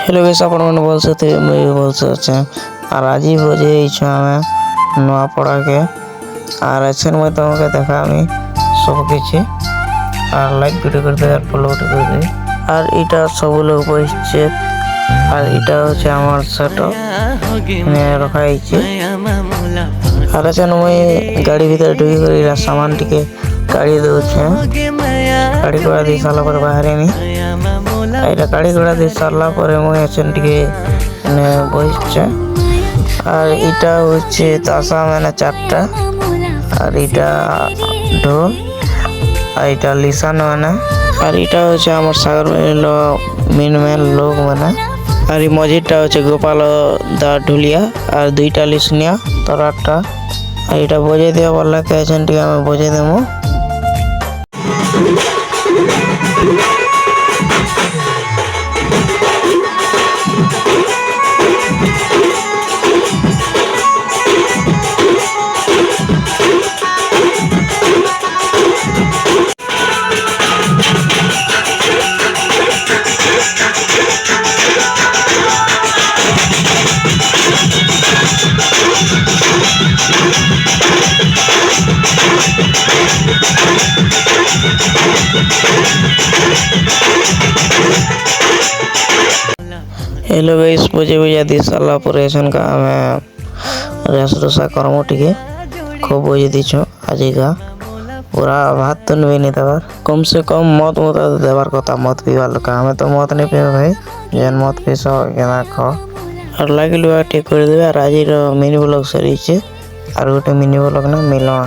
Hello guys आपण मैंने बोल सकते मैं बोल सकते और आज ही बजे हमें नवापड़ा के और अच्छे मैं तुमके देखा सब किसी और लाइक वीडियो कर दे और फॉलो कर दे और इटा सब लोग बसছে और इटा হচ্ছে আমার সেটআপ ने रखा है और अच्छा मैं गाड़ी भीतर ढुकी कर सामान टिके गाड़ी दे गाड़ी घोड़ा दी सारा पर बाहर नहीं এটা গাড়ি ঘোড়া দিয়ে সারলা পরে মুই আছেন টিকে বসছে আর এটা হচ্ছে তাসা মানে চারটা আর এটা ঢোল আর এটা লিসান মানে আর এটা হচ্ছে আমার সাগর মেন লোক মানে আর এই মজিদটা হচ্ছে গোপাল দা ঢুলিয়া আর দুইটা লিসনিয়া তরাটা আর এটা বজে দেওয়া বললা কে আছেন টিকে আমি বজে দেবো। हेलो गाइस बजे बजा दी साला ऑपरेशन का हमें रेसडोसा करमो टिके खूब बजे दीछो आज का पूरा भात तो नहीं देवार कम से कम मत देवार कथा मत पीवा लोक हमें तो मत नहीं पीवा भाई जेन मत पीस केना खाओ और लाइक लुआ टेक कर देबे और आज मिनी ब्लॉग सरी और गोटे मिनी ब्लॉग ना मिलवा।